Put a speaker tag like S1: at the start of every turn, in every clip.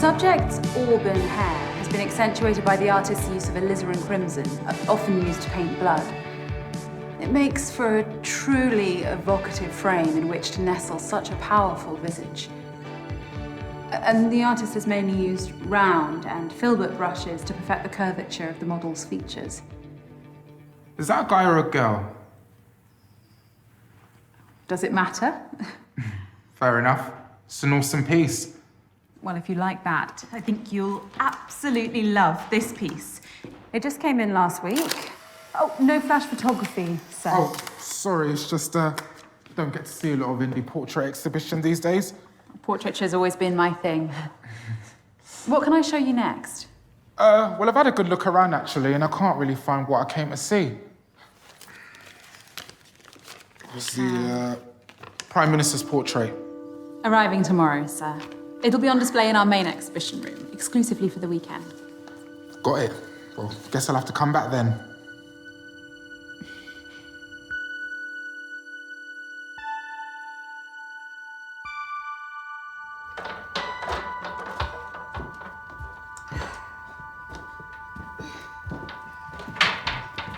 S1: subject's auburn hair has been accentuated by the artist's use of alizarin crimson, often used to paint blood. It makes for a truly evocative frame in which to nestle such a powerful visage. And the artist has mainly used round and filbert brushes to perfect the curvature of the model's features.
S2: Is that a guy or a girl?
S1: Does it matter?
S2: Fair enough. It's an awesome piece.
S1: Well, if you like that, I think you'll absolutely love this piece. It just came in last week. Oh, no flash photography, sir.
S2: Oh, sorry, it's just, don't get to see a lot of indie portrait exhibition these days.
S1: Portraiture's always been my thing. What can I show you next?
S2: Well, I've had a good look around, actually, and I can't really find what I came to see. It's the Prime Minister's portrait.
S1: Arriving tomorrow, sir. It'll be on display in our main exhibition room, exclusively for the weekend.
S2: Got it. Well, guess I'll have to come back then.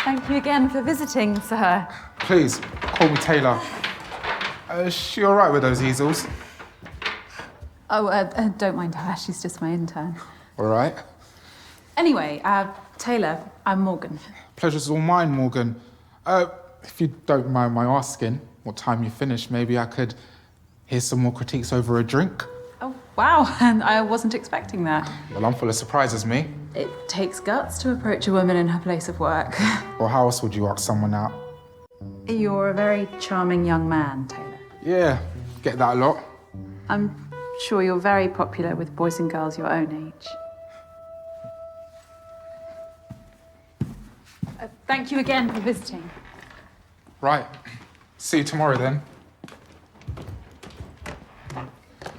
S1: Thank you again for visiting, sir.
S2: Please, call me Taylor. Is she all right with those easels?
S1: Oh, don't mind her. She's just my intern.
S2: All right.
S1: Anyway, Taylor, I'm Morgan.
S2: Pleasure's all mine, Morgan. If you don't mind my asking, what time you finish, maybe I could hear some more critiques over a drink.
S1: Oh, wow. And I wasn't expecting that.
S2: Well, I'm full of surprises, me.
S1: It takes guts to approach a woman in her place of work.
S2: Or how else would you ask someone out?
S1: You're a very charming young man, Taylor.
S2: Yeah, get that a lot.
S1: I'm sure you're very popular with boys and girls your own age. Thank you again for visiting.
S2: Right. See you tomorrow, then.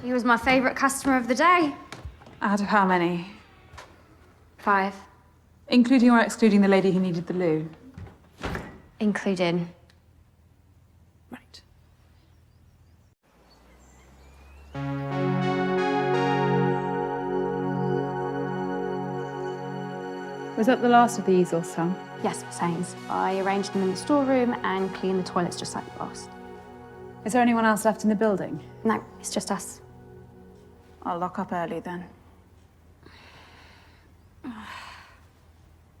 S3: He was my favourite customer of the day.
S1: Out of how many?
S3: 5.
S1: Including or excluding the lady who needed the loo?
S3: Including.
S1: Right. Was that the last of the easels, Sam?
S3: Yes, Miss Haynes. I arranged them in the storeroom and cleaned the toilets just like you asked.
S1: Is there anyone else left in the building?
S3: No, it's just us.
S1: I'll lock up early then.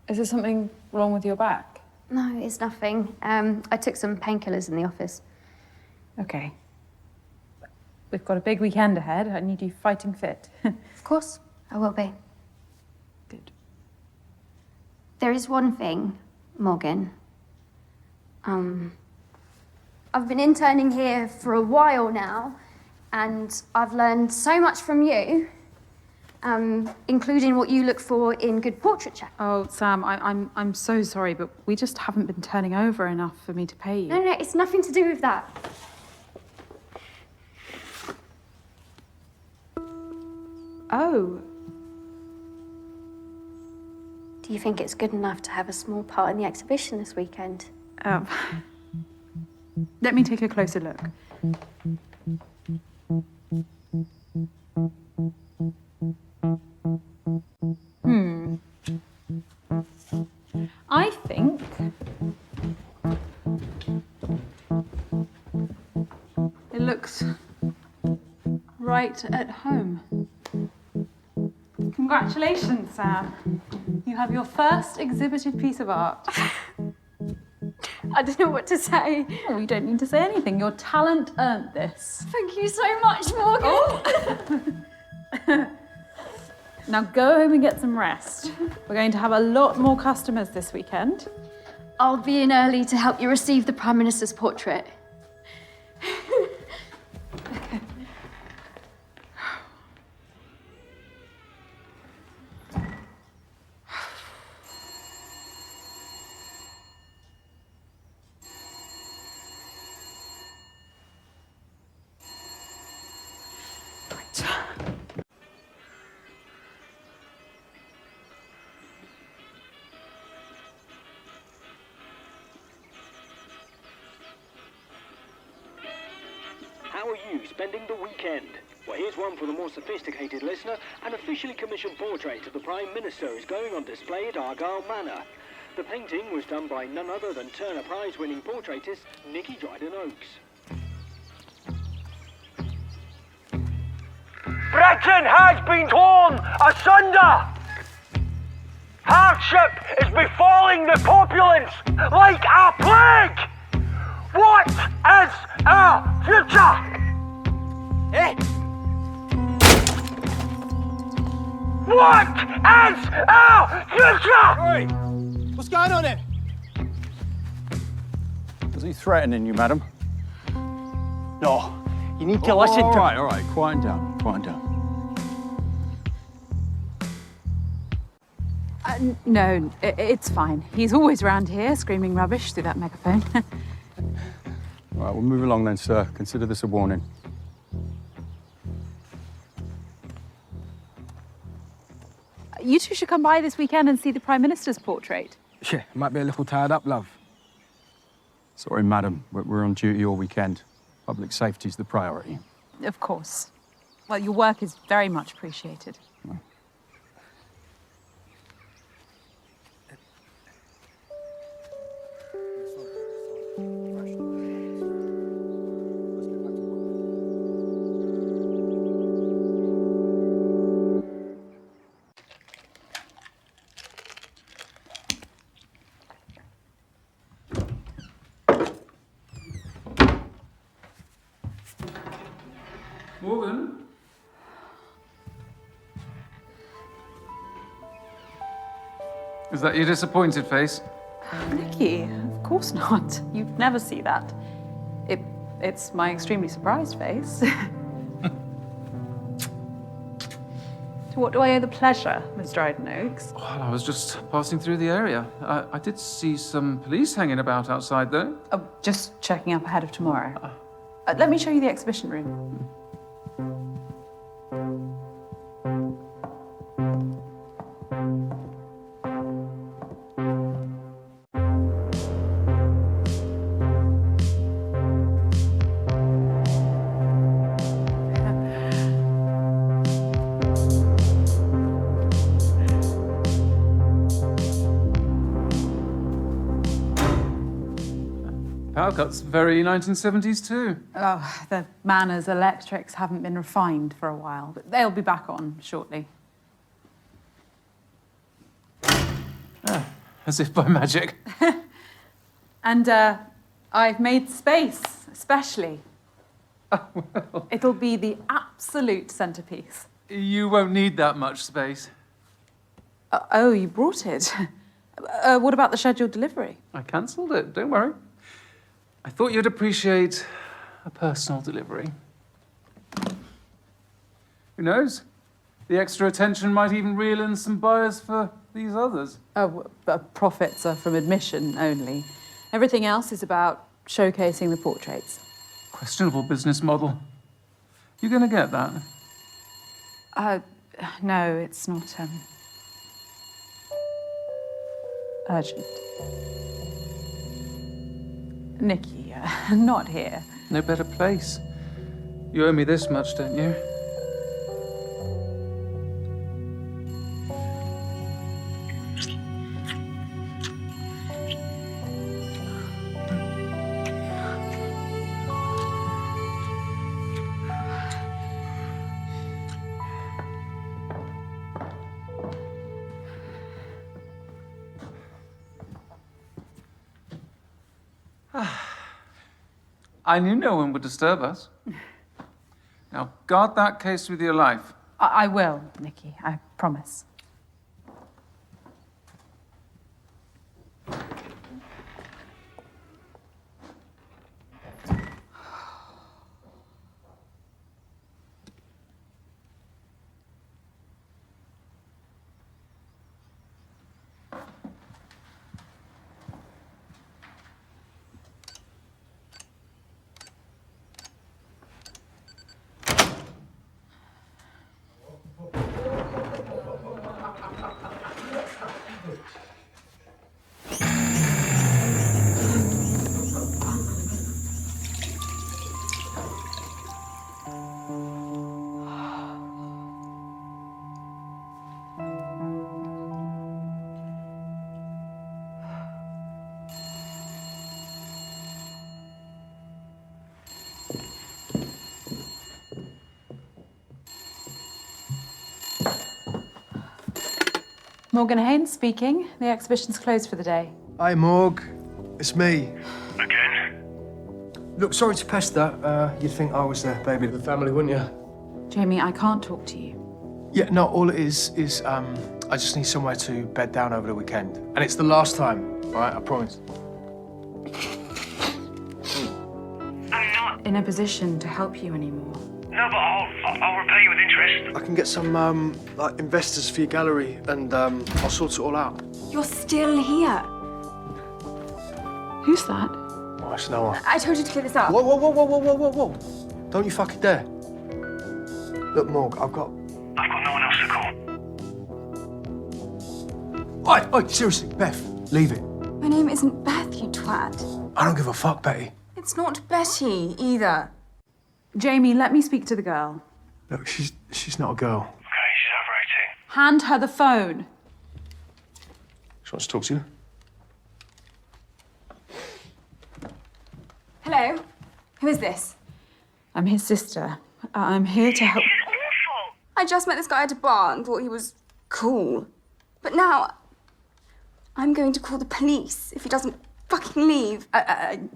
S1: Is there something wrong with your back?
S3: No, it's nothing. I took some painkillers in the office.
S1: Okay. We've got a big weekend ahead. I need you fighting fit.
S3: Of course, I will be.
S1: Good.
S3: There is one thing, Morgan. I've been interning here for a while now, and I've learned so much from you, including what you look for in good portraiture.
S1: Oh, Sam, I'm so sorry, but we just haven't been turning over enough for me to pay you.
S3: No, it's nothing to do with that.
S1: Oh.
S3: Do you think it's good enough to have a small part in the exhibition this weekend?
S1: Let me take a closer look. I think it looks right at home. Congratulations, Sam. You have your first exhibited piece of art.
S3: I don't know what to say.
S1: Oh, you don't need to say anything. Your talent earned this.
S3: Thank you so much, Morgan.
S1: Oh. Now go home and get some rest. We're going to have a lot more customers this weekend.
S3: I'll be in early to help you receive the Prime Minister's portrait.
S4: you spending the weekend? Well, here's one for the more sophisticated listener. An officially commissioned portrait of the Prime Minister is going on display at Argyle Manor. The painting was done by none other than Turner Prize-winning portraitist Nicky Dryden-Oakes. Britain has been torn asunder! Hardship is befalling the populace like a plague! What is our future? Eh? What is our future?
S5: Oi! What's going on here?
S6: Was he threatening you, madam?
S4: No, you need to listen to...
S6: All right, quiet down, quiet down.
S1: No, it's fine. He's always around here screaming rubbish through that megaphone.
S6: All right, we'll move along then, sir. Consider this a warning.
S1: You two should come by this weekend and see the Prime Minister's portrait.
S5: Yeah, might be a little tired up, love.
S6: Sorry, madam, we're on duty all weekend. Public safety's the priority.
S1: Of course. Well, your work is very much appreciated.
S2: Morgan? Is that your disappointed face?
S1: Nicky, of course not. You'd never see that. It's my extremely surprised face. To what do I owe the pleasure, Miss Dryden-Oakes?
S2: Well, I was just passing through the area. I did see some police hanging about outside, though.
S1: Oh, just checking up ahead of tomorrow. Let me show you the exhibition room.
S2: Power cuts, very 1970s too.
S1: Oh, the Manor's electrics haven't been refined for a while, but they'll be back on shortly.
S2: As if by magic.
S1: And I've made space, especially.
S2: Oh, well.
S1: It'll be the absolute centerpiece.
S2: You won't need that much space.
S1: Oh, you brought it. What about the scheduled delivery?
S2: I cancelled it, don't worry. I thought you'd appreciate a personal delivery. Who knows? The extra attention might even reel in some buyers for these others.
S1: Oh, profits are from admission only. Everything else is about showcasing the portraits.
S2: Questionable business model. You gonna get that?
S1: No, it's not, urgent. Nicky, not here.
S2: No better place. You owe me this much, don't you? I knew no one would disturb us. Now, guard that case with your life.
S1: I will, Nicky, I promise. Morgan Haynes speaking. The exhibition's closed for the day.
S7: Hi, Morg. It's me.
S8: Again?
S7: Look, sorry to pester. You'd think I was the baby of the family, wouldn't you?
S1: Jamie, I can't talk to you.
S7: Yeah, no, all it is I just need somewhere to bed down over the weekend. And it's the last time, all right? I promise.
S8: I'm not.
S1: In a position to help you anymore.
S8: No, but I'll repay you with interest.
S7: I can get some, like, investors for your gallery, and I'll sort it all out.
S1: You're still here. Who's that?
S7: Oh, it's no one.
S3: I told you to clear this up.
S7: Whoa, whoa, whoa, whoa, whoa, whoa, whoa, whoa. Don't you fucking dare. Look, Morg, I've got
S8: no one else to call.
S7: Oi, seriously, Beth, leave it.
S9: My name isn't Beth, you twat.
S7: I don't give a fuck, Betty.
S9: It's not Betty, either.
S1: Jamie, let me speak to the girl.
S7: Look, she's not a girl.
S8: Okay, she's over 18.
S1: Hand her the phone.
S7: She wants to talk to you.
S9: Hello? Who is this?
S1: I'm his sister. I'm here to help.
S8: Awful!
S9: I just met this guy at a bar and thought he was cool. But now, I'm going to call the police if he doesn't fucking leave.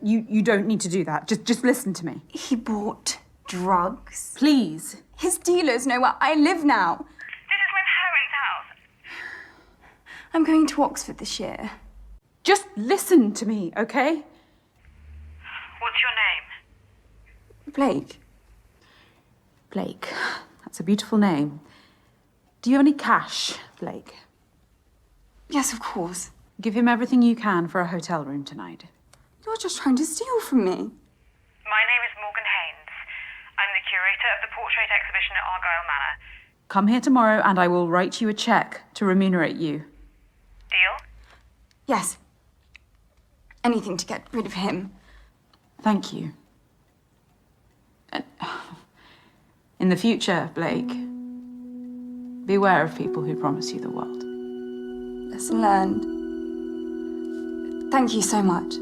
S1: You don't need to do that. Just listen to me.
S9: He bought drugs.
S1: Please.
S9: His dealers know where I live now.
S8: This is my parents' house.
S9: I'm going to Oxford this year.
S1: Just listen to me, okay?
S8: What's your name?
S9: Blake.
S1: Blake. That's a beautiful name. Do you have any cash, Blake?
S9: Yes, of course.
S1: Give him everything you can for a hotel room tonight.
S9: You're just trying to steal from me.
S8: My name is Morgan Haynes. I'm the curator of the portrait exhibition at Argyle Manor.
S1: Come here tomorrow and I will write you a cheque to remunerate you.
S8: Deal?
S9: Yes. Anything to get rid of him.
S1: Thank you. And in the future, Blake, beware of people who promise you the world.
S9: Lesson learned. Thank you so much.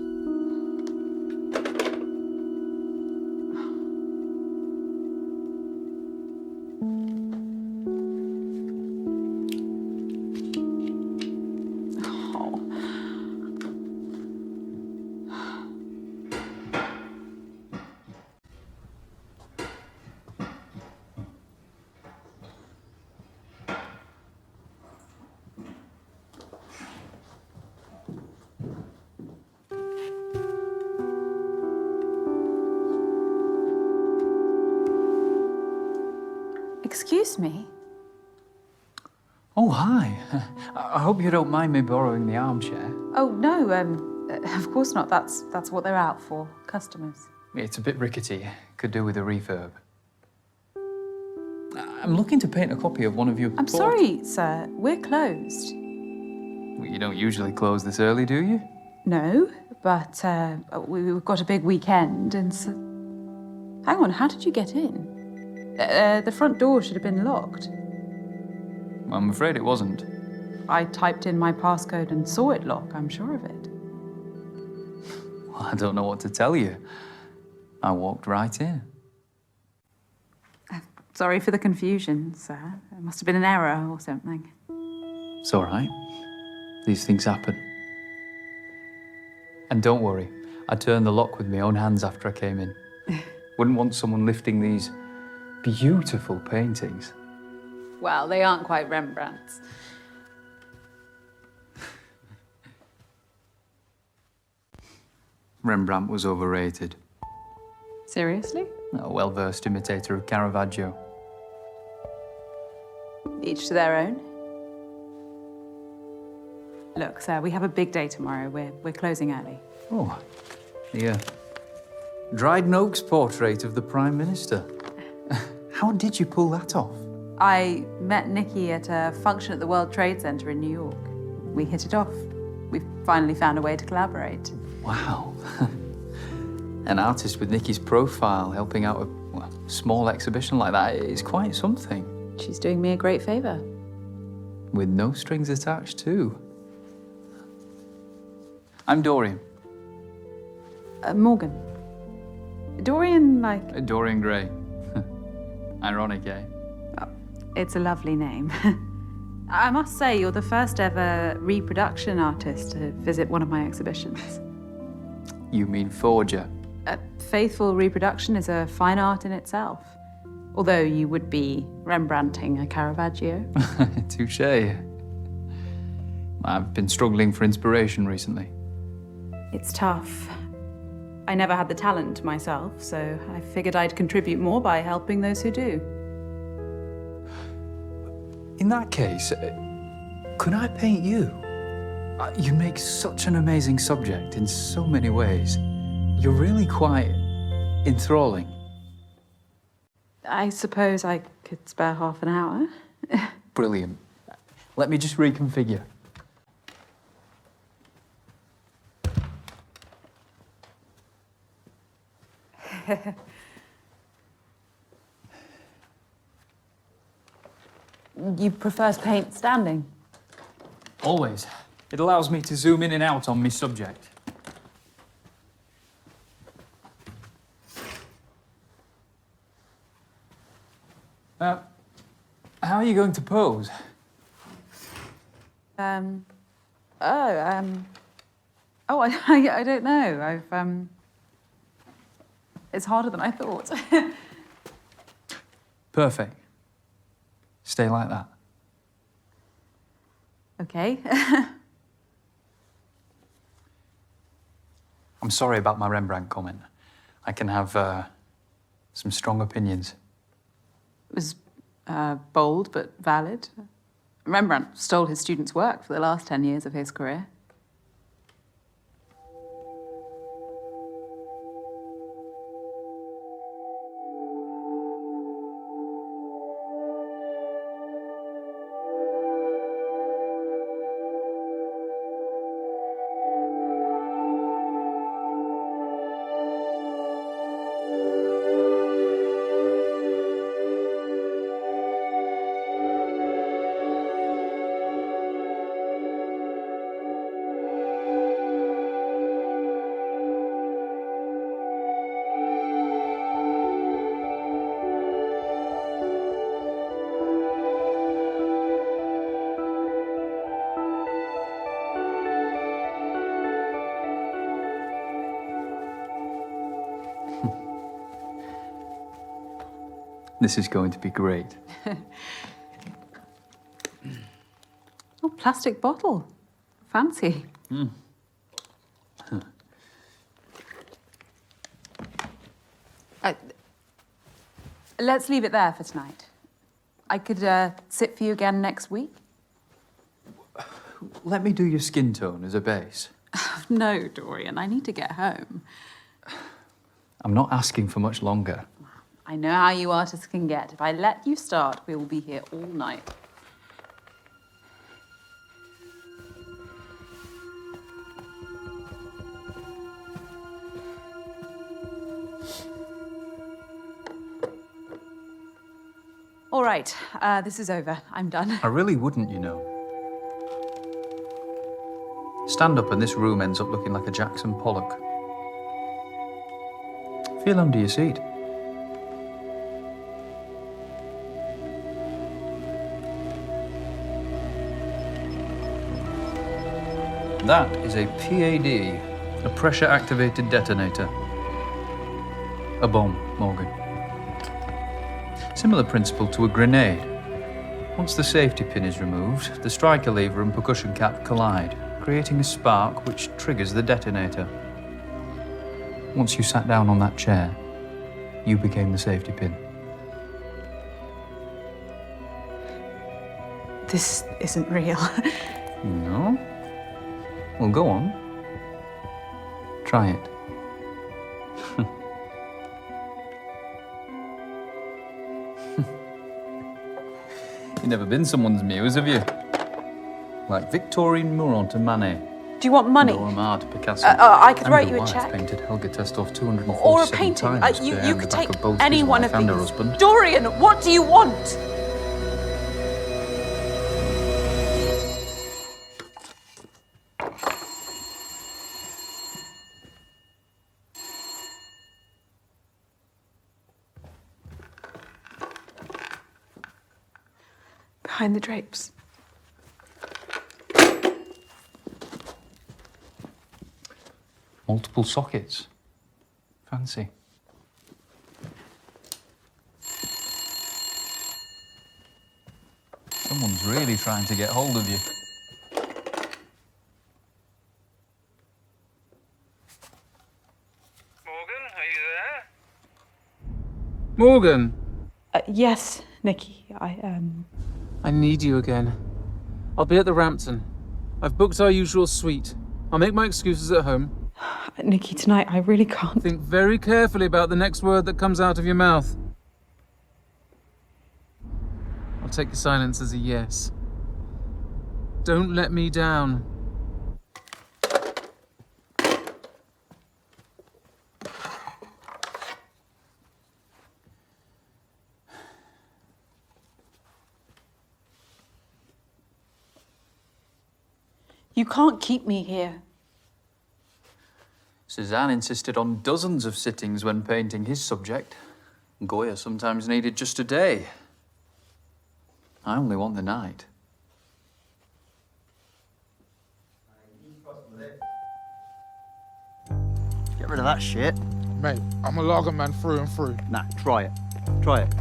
S1: Excuse me?
S10: Oh, hi. I hope you don't mind me borrowing the armchair.
S1: Oh, no, of course not. That's what they're out for, customers.
S10: It's a bit rickety. Could do with a refurb. I'm looking to paint a copy of one of your...
S1: I'm sorry, sir. We're closed.
S10: Well, you don't usually close this early, do you?
S1: No, but we've got a big weekend and so... Hang on, how did you get in? The front door should have been locked.
S10: I'm afraid it wasn't.
S1: I typed in my passcode and saw it lock, I'm sure of it.
S10: Well, I don't know what to tell you. I walked right in.
S1: Sorry for the confusion, sir. There must have been an error or something.
S10: It's all right. These things happen. And don't worry, I turned the lock with my own hands after I came in. Wouldn't want someone lifting these beautiful paintings.
S1: Well, they aren't quite Rembrandt's.
S10: Rembrandt was overrated.
S1: Seriously?
S10: A well-versed imitator of Caravaggio.
S1: Each to their own. Look, sir, we have a big day tomorrow. We're closing early.
S10: Oh, the Dryden Oak's portrait of the Prime Minister. How did you pull that off?
S1: I met Nikki at a function at the World Trade Center in New York. We hit it off. We've finally found a way to collaborate.
S10: Wow. An artist with Nikki's profile helping out a small exhibition like that is quite something.
S1: She's doing me a great favor.
S10: With no strings attached, too. I'm Dorian.
S1: Morgan. Dorian, like...
S10: Dorian Gray. Ironic, eh?
S1: Oh, it's a lovely name. I must say, you're the first ever reproduction artist to visit one of my exhibitions.
S10: You mean forger?
S1: Faithful reproduction is a fine art in itself. Although you would be Rembrandting a Caravaggio.
S10: Touché. I've been struggling for inspiration recently.
S1: It's tough. I never had the talent myself, so I figured I'd contribute more by helping those who do.
S10: In that case, could I paint you? You make such an amazing subject in so many ways. You're really quite enthralling.
S1: I suppose I could spare half an hour.
S10: Brilliant. Let me just reconfigure.
S1: You prefer to paint standing?
S10: Always. It allows me to zoom in and out on my subject. How are you going to pose?
S1: I don't know. It's harder than I thought.
S10: Perfect. Stay like that.
S1: Okay.
S10: I'm sorry about my Rembrandt comment. I can have some strong opinions.
S1: It was bold but valid. Rembrandt stole his students' work for the last 10 years of his career.
S10: This is going to be great.
S1: Oh, plastic bottle. Fancy. Let's leave it there for tonight. I could sit for you again next week.
S10: Let me do your skin tone as a base.
S1: No, Dorian, I need to get home.
S10: I'm not asking for much longer.
S1: I know how you artists can get. If I let you start, we will be here all night. All right, this is over. I'm done.
S10: I really wouldn't, you know. Stand up and this room ends up looking like a Jackson Pollock. Feel under your seat. That is a PAD, a pressure-activated detonator. A bomb, Morgan. Similar principle to a grenade. Once the safety pin is removed, the striker lever and percussion cap collide, creating a spark which triggers the detonator. Once you sat down on that chair, you became the safety pin.
S1: This isn't real.
S10: No? Well, go on. Try it. You've never been someone's muse, have you? Like Victorine Murat to Manet.
S1: Do you want money?
S10: Dora to Picasso.
S1: I could write
S10: Andrew
S1: you a
S10: White
S1: check.
S10: Painted Helga Testov 247
S1: Or a painting.
S10: times
S1: You
S10: behind
S1: could
S10: the back
S1: take
S10: of both
S1: any
S10: his
S1: one
S10: wife
S1: of
S10: and her
S1: these.
S10: husband.
S1: Dorian, what do you want? Behind the drapes.
S10: Multiple sockets. Fancy. Someone's really trying to get hold of you.
S5: Morgan, are you there? Morgan,
S11: Yes, Nikki.
S5: I need you again. I'll be at the Rampton. I've booked our usual suite. I'll make my excuses at home.
S11: Nikki, tonight I really can't.
S5: Think very carefully about the next word that comes out of your mouth. I'll take your silence as a yes. Don't let me down.
S11: You can't keep me here.
S10: Cézanne insisted on dozens of sittings when painting his subject. Goya sometimes needed just a day. I only want the night.
S12: Get rid of that shit.
S2: Mate, I'm a lager man through and through.
S12: Nah, try it. Try it.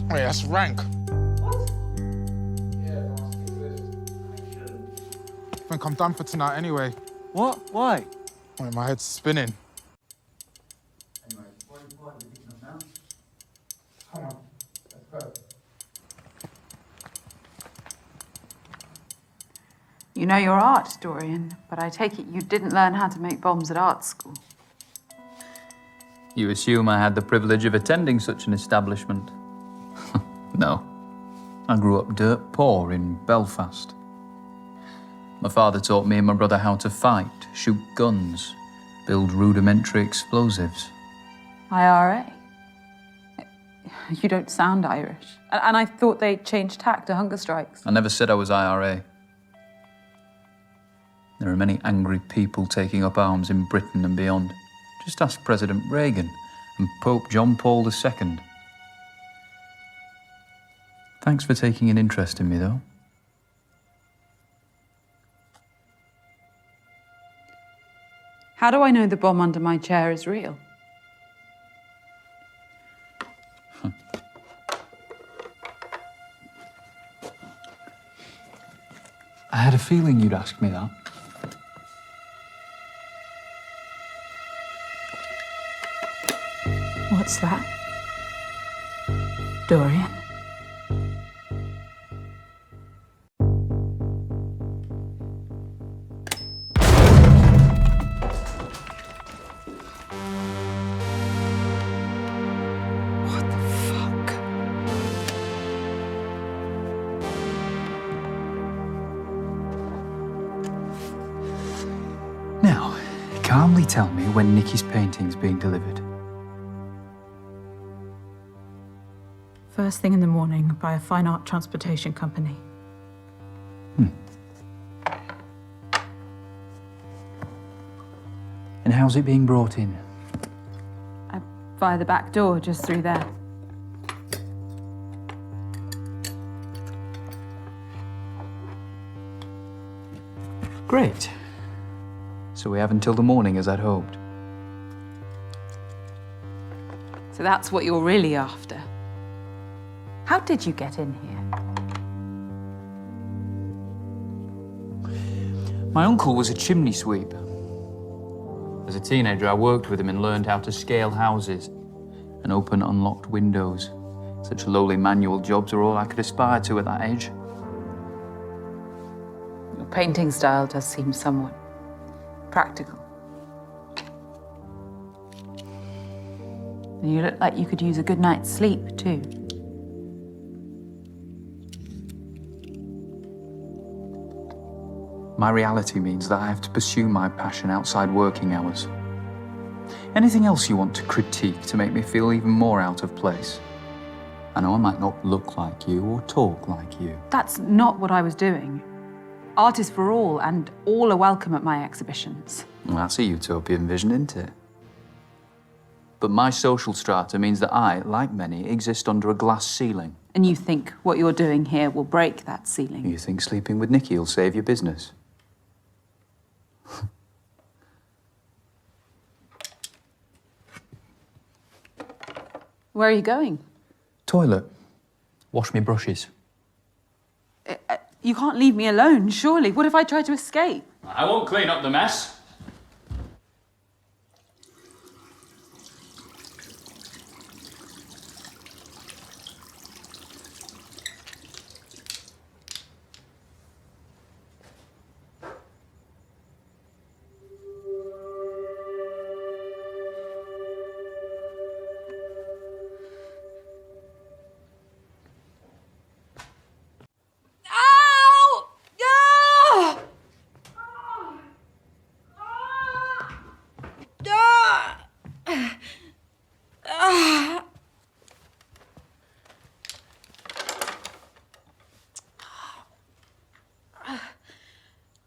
S2: Wait, that's rank. I think I'm done for tonight anyway.
S12: What? Why?
S2: Wait, my head's spinning. Come on, let's go.
S1: You know your art, Dorian, but I take it you didn't learn how to make bombs at art school.
S10: You assume I had the privilege of attending such an establishment? No. I grew up dirt poor in Belfast. My father taught me and my brother how to fight, shoot guns, build rudimentary explosives.
S1: IRA? You don't sound Irish. And I thought they changed tack to hunger strikes.
S10: I never said I was IRA. There are many angry people taking up arms in Britain and beyond. Just ask President Reagan and Pope John Paul II. Thanks for taking an interest in me, though.
S1: How do I know the bomb under my chair is real?
S10: I had a feeling you'd ask me that.
S1: What's that? Dorian?
S10: Now, calmly tell me when Nikki's painting's being delivered.
S11: First thing in the morning by a fine art transportation company.
S10: And how's it being brought in?
S1: Via the back door, just through there.
S10: Great. So we have until the morning as I'd hoped.
S1: So that's what you're really after. How did you get in here?
S10: My uncle was a chimney sweep. As a teenager, I worked with him and learned how to scale houses and open unlocked windows. Such lowly manual jobs are all I could aspire to at that age.
S1: Your painting style does seem somewhat practical. And you look like you could use a good night's sleep, too.
S10: My reality means that I have to pursue my passion outside working hours. Anything else you want to critique to make me feel even more out of place? I know I might not look like you or talk like you.
S1: That's not what I was doing. Art is for all, and all are welcome at my exhibitions.
S10: Well, that's a utopian vision, isn't it? But my social strata means that I, like many, exist under a glass ceiling.
S1: And you think what you're doing here will break that ceiling?
S10: You think sleeping with Nikki will save your business?
S1: Where are you going?
S10: Toilet. Wash me brushes.
S1: You can't leave me alone, surely. What if I try to escape?
S10: I won't clean up the mess.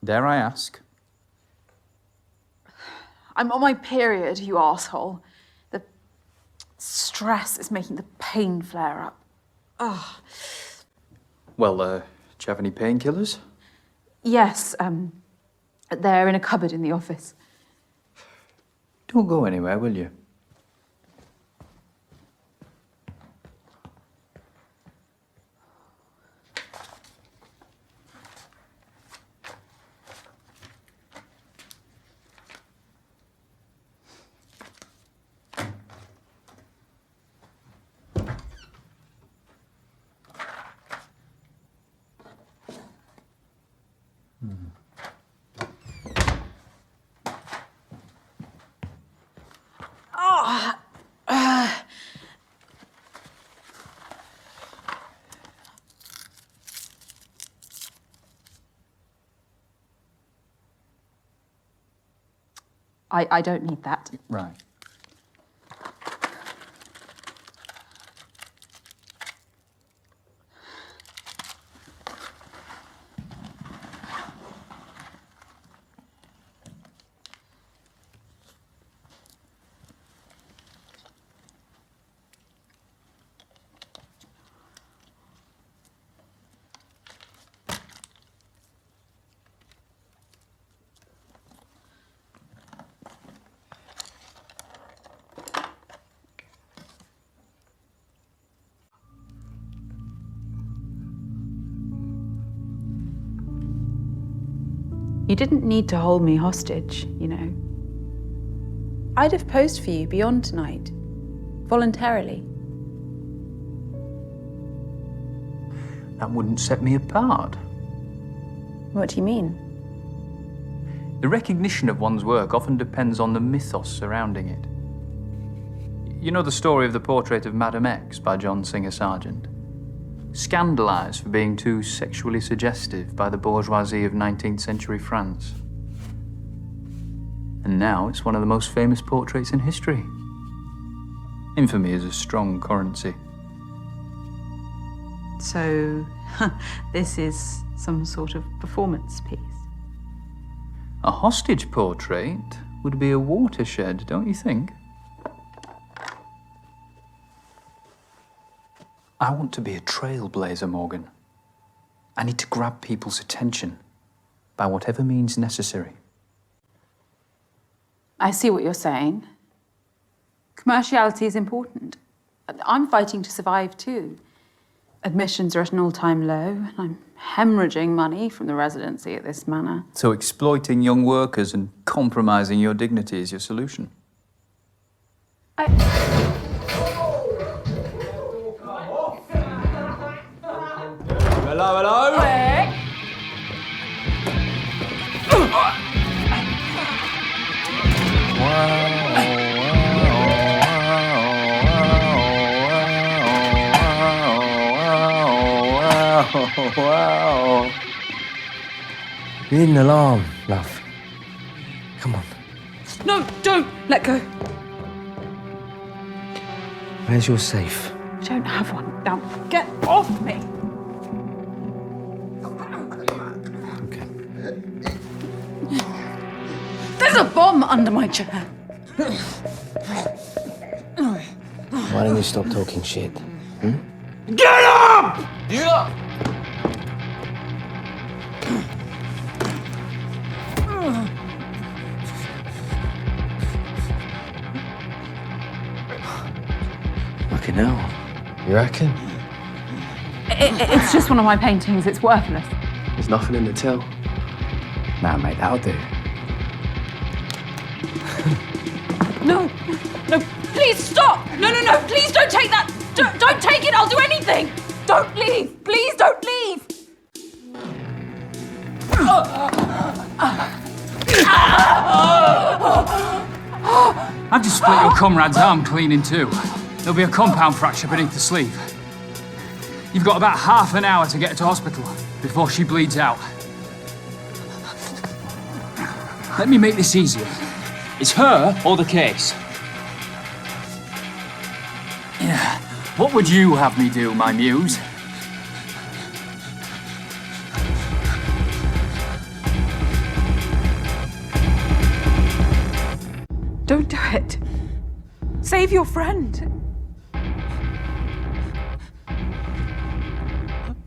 S10: Dare I ask?
S1: I'm on my period, you asshole. The stress is making the pain flare up. Ugh.
S10: Well, do you have any painkillers?
S1: Yes, they're in a cupboard in the office.
S10: Don't go anywhere, will you?
S1: I don't need that.
S10: Right.
S1: You didn't need to hold me hostage, you know. I'd have posed for you beyond tonight, voluntarily.
S10: That wouldn't set me apart.
S1: What do you mean?
S10: The recognition of one's work often depends on the mythos surrounding it. You know the story of the portrait of Madame X by John Singer Sargent? Scandalised for being too sexually suggestive by the bourgeoisie of 19th century France. And now it's one of the most famous portraits in history. Infamy is a strong currency.
S1: So, this is some sort of performance piece.
S10: A hostage portrait would be a watershed, don't you think? I want to be a trailblazer, Morgan. I need to grab people's attention by whatever means necessary.
S1: I see what you're saying. Commerciality is important. I'm fighting to survive too. Admissions are at an all-time low, and I'm hemorrhaging money from the residency at this manor.
S10: So exploiting young workers and compromising your dignity is your solution?
S12: Hello, hello.
S13: Wow. You need an alarm, love. Come on.
S1: No, don't! Let go.
S13: Where's your safe?
S1: I don't have one. Now, get off me!
S13: Okay.
S1: There's a bomb under my chair.
S13: Why don't you stop talking shit?
S12: Get up! Yeah.
S13: Fucking hell. You reckon?
S11: It's just one of my paintings. It's worthless.
S13: There's nothing in the till. Nah, mate, that'll do.
S11: No, no, please stop! No, please don't take that! Don't take it, I'll do anything! Don't leave! Please don't leave!
S10: I've just split your comrade's arm clean in two. There'll be a compound fracture beneath the sleeve. You've got about half an hour to get her to hospital before she bleeds out. Let me make this easier. It's her or the case. Yeah. What would you have me do, my muse?
S11: Don't do it. Save your friend.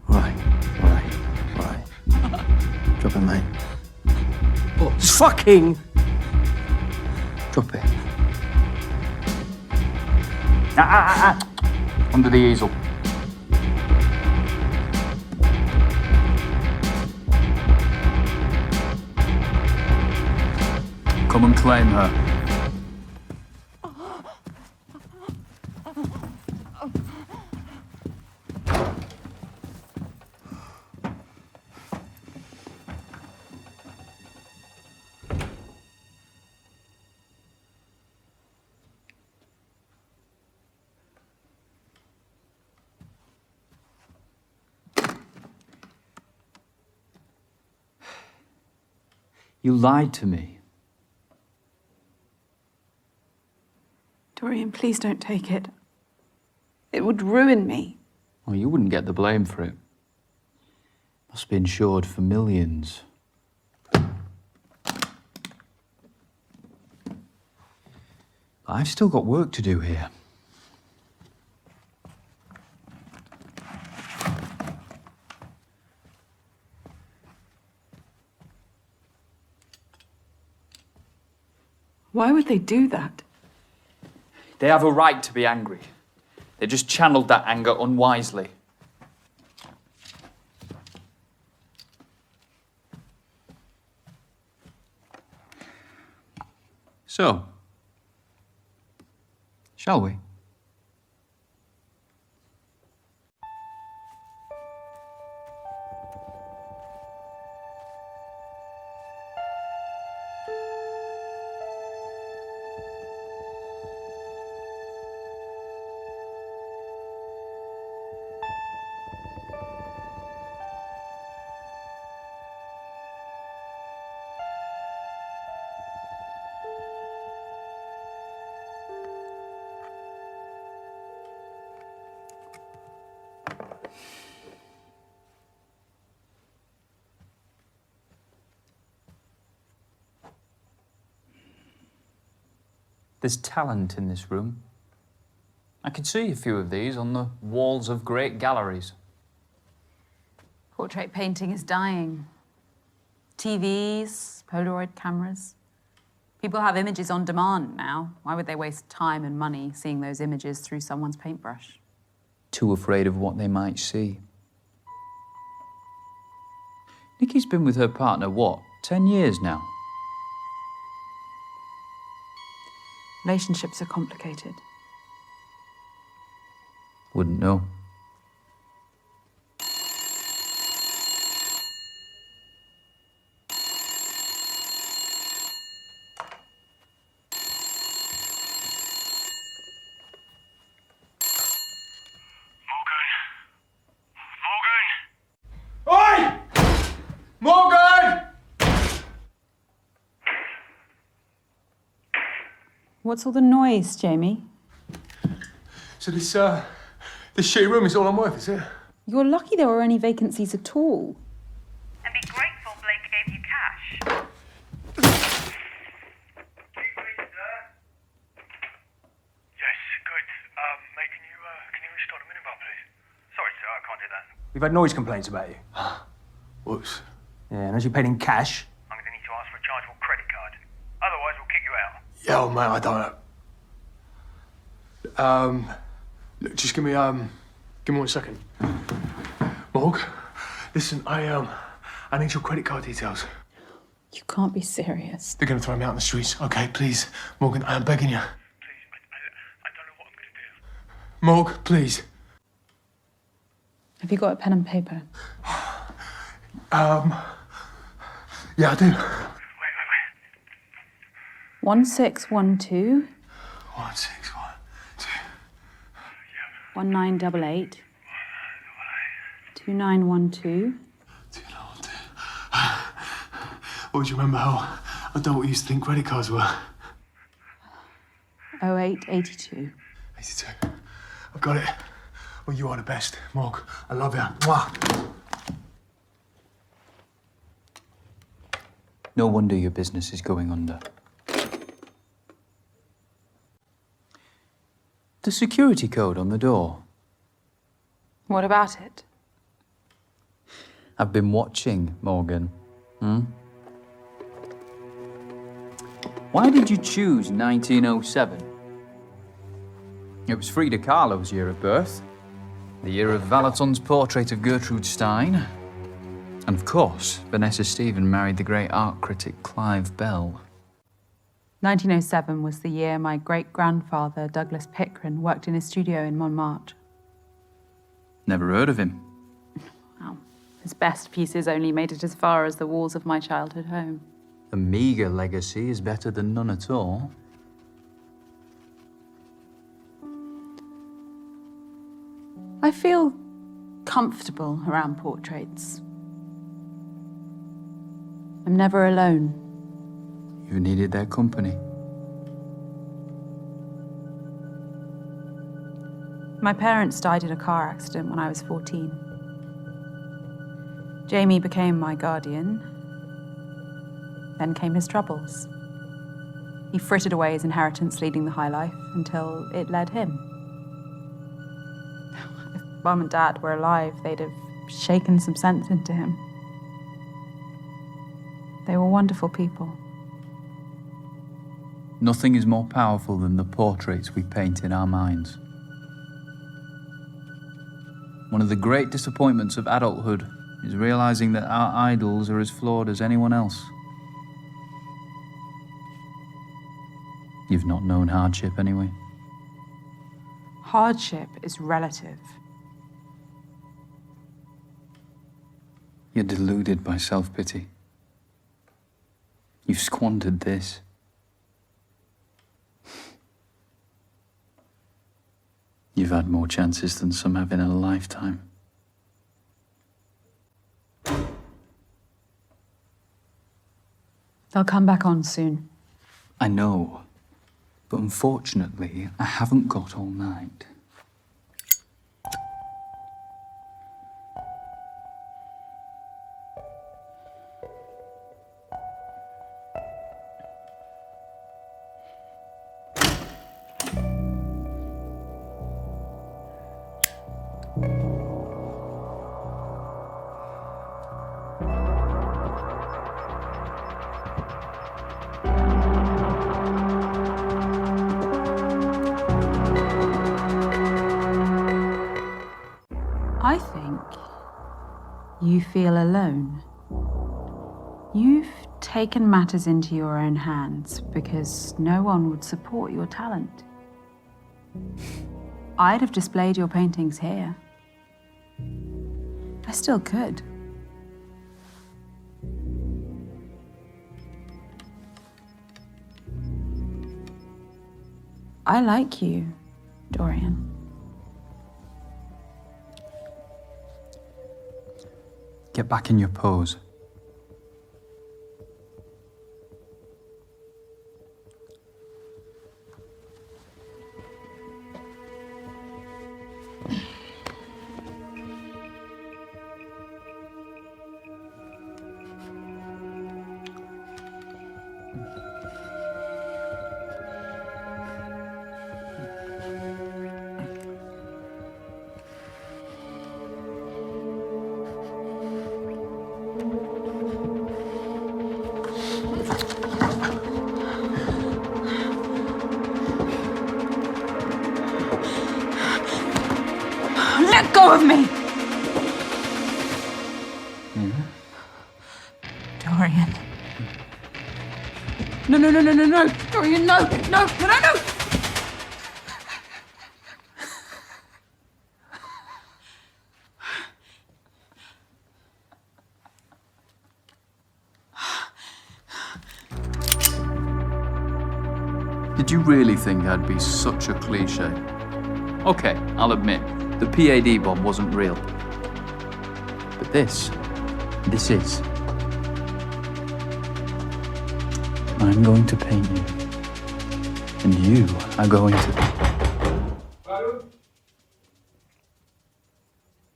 S13: Right. Drop it, mate.
S12: What? Just fucking...
S13: Drop it.
S10: Under the easel. Come and claim her. You lied to me.
S11: Dorian, please don't take it. It would ruin me.
S10: Well, you wouldn't get the blame for it. Must be insured for millions. I've still got work to do here.
S11: Why would they do that?
S10: They have a right to be angry. They just channeled that anger unwisely. So, shall we? There's talent in this room. I can see a few of these on the walls of great galleries.
S1: Portrait painting is dying. TVs, Polaroid cameras. People have images on demand now. Why would they waste time and money seeing those images through someone's paintbrush?
S10: Too afraid of what they might see. Nikki's been with her partner, what, 10 years now?
S11: Relationships are complicated.
S10: Wouldn't know.
S12: Oi! Morgan!
S11: What's all the noise, Jamie?
S7: So this shitty room is all I'm worth, is it?
S11: You're lucky there were any vacancies at all.
S8: And be grateful Blake gave you cash.
S4: Yes, good. Mate, can you restart the minibar, please? Sorry, sir, I can't do that.
S12: We've had noise complaints about you.
S7: Whoops.
S12: Yeah, and as you paid in cash.
S4: I'm going to need to ask for a chargeable credit card. Otherwise, we'll kick you out.
S7: Yeah, mate, I don't know. Look, just give me 1 second. Morg, listen, I need your credit card details.
S11: You can't be serious.
S7: They're gonna throw me out in the streets. Okay, please. Morgan, I am begging you.
S8: Please, I don't know what I'm going to do.
S7: Morg, please.
S11: Have you got a pen and paper?
S7: Yeah, I do.
S8: Wait.
S11: 1612
S7: 1612.
S11: 1988 2912.
S7: Always remember how adult we used to think credit cards were.
S11: 0882.
S7: 82. I've got it. Well, you are the best, Morg. I love you. Mwah.
S10: No wonder your business is going under. The security code on the door.
S11: What about it?
S10: I've been watching, Morgan. Why did you choose 1907? It was Frida Kahlo's year of birth, the year of Valaton's portrait of Gertrude Stein, and of course, Vanessa Stephen married the great art critic Clive Bell.
S1: 1907 was the year my great-grandfather, Douglas Pickren, worked in his studio in Montmartre.
S10: Never heard of him.
S1: Wow. His best pieces only made it as far as the walls of my childhood home.
S10: A meagre legacy is better than none at all.
S1: I feel comfortable around portraits. I'm never alone.
S10: You needed their company.
S1: My parents died in a car accident when I was 14. Jamie became my guardian. Then came his troubles. He frittered away his inheritance leading the high life until it led him. If Mum and Dad were alive, they'd have shaken some sense into him. They were wonderful people.
S10: Nothing is more powerful than the portraits we paint in our minds. One of the great disappointments of adulthood is realizing that our idols are as flawed as anyone else. You've not known hardship anyway.
S1: Hardship is relative.
S10: You're deluded by self-pity. You've squandered this. You've had more chances than some have in a lifetime.
S1: They'll come back on soon.
S10: I know, but unfortunately, I haven't got all night.
S1: I think you feel alone. You've taken matters into your own hands because no one would support your talent. I'd have displayed your paintings here. I still could. I like you, Dorian.
S10: Get back in your pose.
S11: Let go of me! Dorian. No, no, no, no, no, no. Dorian, no, no, no, no, no.
S10: Did you really think I'd be such a cliche? Okay, I'll admit, the PAD bomb wasn't real. But this is. I'm going to paint you. And you are going to...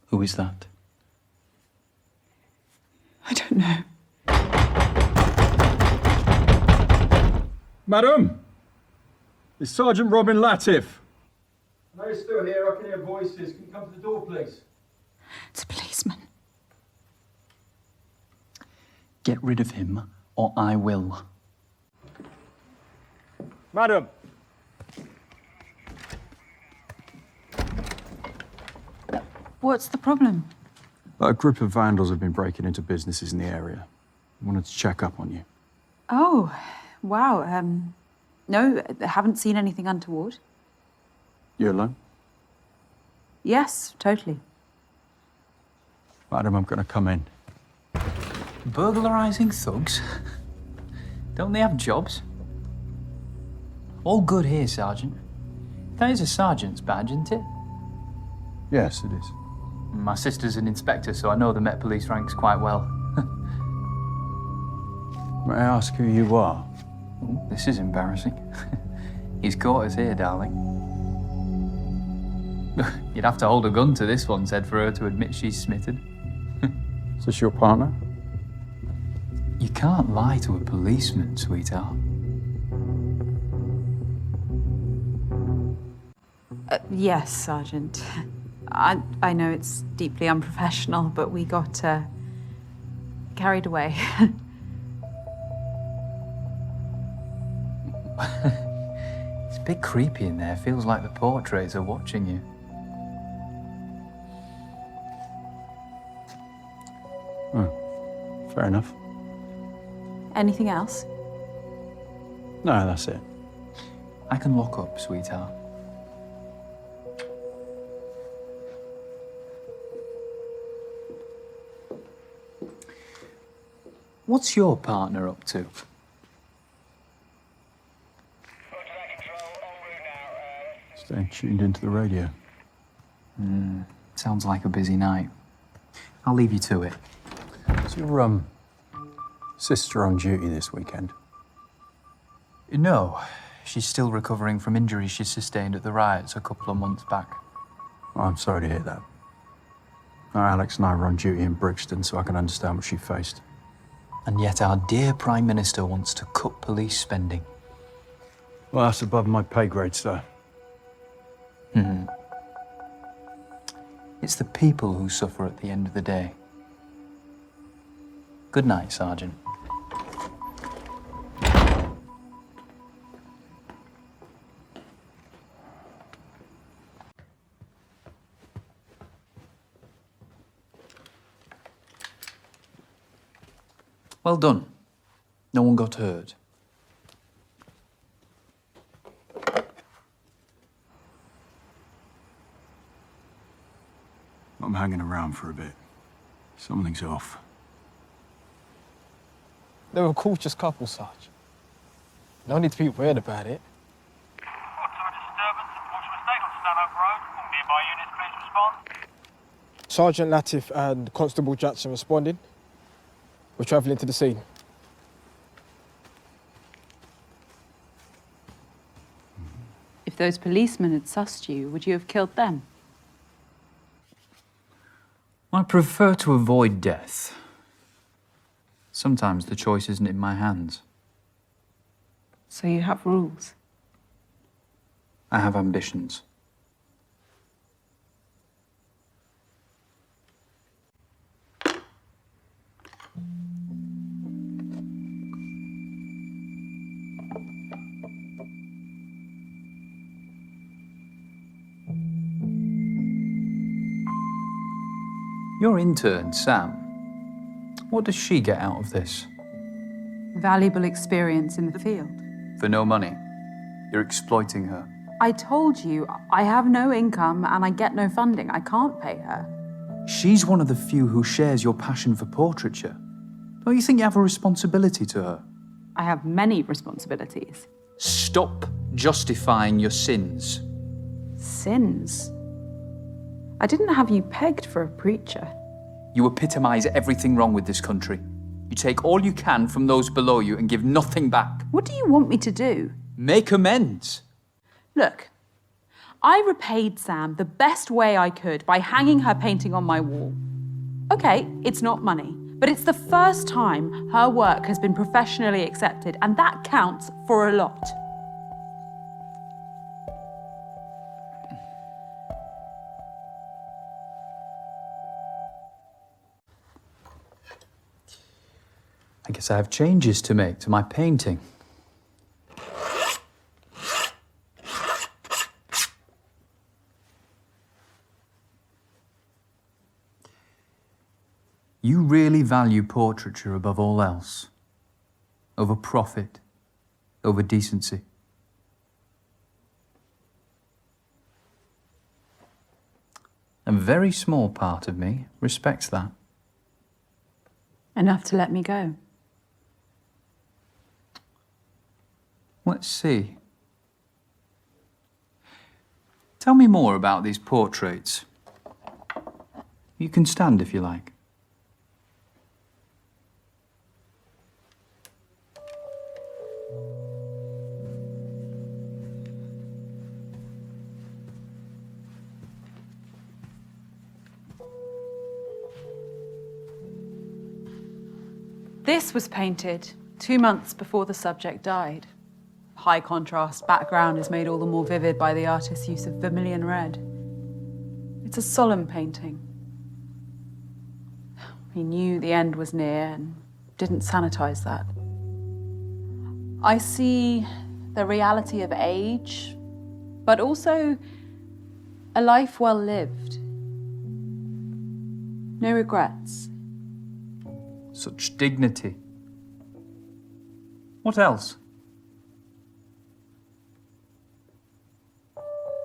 S10: Who is that?
S11: I don't know.
S6: Madam! It's Sergeant Robin Latif. No, you're still here. I can hear voices. Can you come to the door, please?
S11: It's a policeman.
S10: Get rid of him, or I will.
S6: Madam!
S11: What's the problem?
S6: A group of vandals have been breaking into businesses in the area. I wanted to check up on you.
S11: Oh, wow. No, I haven't seen anything untoward.
S6: You alone?
S11: Yes, totally.
S6: Madam, I'm going to come in.
S10: Burglarizing thugs? Don't they have jobs? All good here, Sergeant. That is a sergeant's badge, isn't it?
S6: Yes, it is.
S10: My sister's an inspector, so I know the Met Police ranks quite well.
S6: May I ask who you are?
S10: Ooh, this is embarrassing. He's caught us here, darling. You'd have to hold a gun to this one's head for her to admit she's smitten.
S6: Is this your partner?
S10: You can't lie to a policeman, sweetheart.
S11: Yes, Sergeant. I know it's deeply unprofessional, but we got carried away.
S10: It's a bit creepy in there. Feels like the portraits are watching you.
S6: Oh, fair enough.
S11: Anything else?
S6: No, that's it.
S10: I can lock up, sweetheart. What's your partner up to?
S6: Staying tuned into the radio.
S10: Sounds like a busy night. I'll leave you to it.
S6: Is your sister on duty this weekend?
S10: No, she's still recovering from injuries she sustained at the riots a couple of months back.
S6: Oh, I'm sorry to hear that. No, Alex and I were on duty in Brixton, so I can understand what she faced.
S10: And yet our dear Prime Minister wants to cut police spending.
S6: Well, that's above my pay grade, sir.
S10: It's the people who suffer at the end of the day. Good night, Sergeant. Well done. No one got hurt.
S6: I'm hanging around for a bit. Something's off.
S7: They were a cautious couple, Sarge. No need to be weird about it. Sergeant Latif and Constable Jackson responding. We're travelling to the scene.
S11: If those policemen had sussed you, would you have killed them?
S10: I prefer to avoid death. Sometimes the choice isn't in my hands.
S11: So you have rules?
S10: I have ambitions. Your intern, Sam, what does she get out of this?
S1: Valuable experience in the field.
S10: For no money. You're exploiting her.
S1: I told you, I have no income and I get no funding. I can't pay her.
S10: She's one of the few who shares your passion for portraiture. Don't you think you have a responsibility to her?
S1: I have many responsibilities.
S10: Stop justifying your sins.
S1: Sins? I didn't have you pegged for a preacher.
S10: You epitomise everything wrong with this country. You take all you can from those below you and give nothing back.
S1: What do you want me to do?
S10: Make amends.
S1: Look, I repaid Sam the best way I could by hanging her painting on my wall. Okay, it's not money, but it's the first time her work has been professionally accepted, and that counts for a lot.
S10: I guess I have changes to make to my painting. You really value portraiture above all else, over profit, over decency. A very small part of me respects that.
S1: Enough to let me go.
S10: Let's see. Tell me more about these portraits. You can stand if you like.
S1: This was painted 2 months before the subject died. High contrast background is made all the more vivid by the artist's use of vermilion red. It's a solemn painting. He knew the end was near and didn't sanitize that. I see the reality of age, but also a life well lived. No regrets.
S10: Such dignity. What else?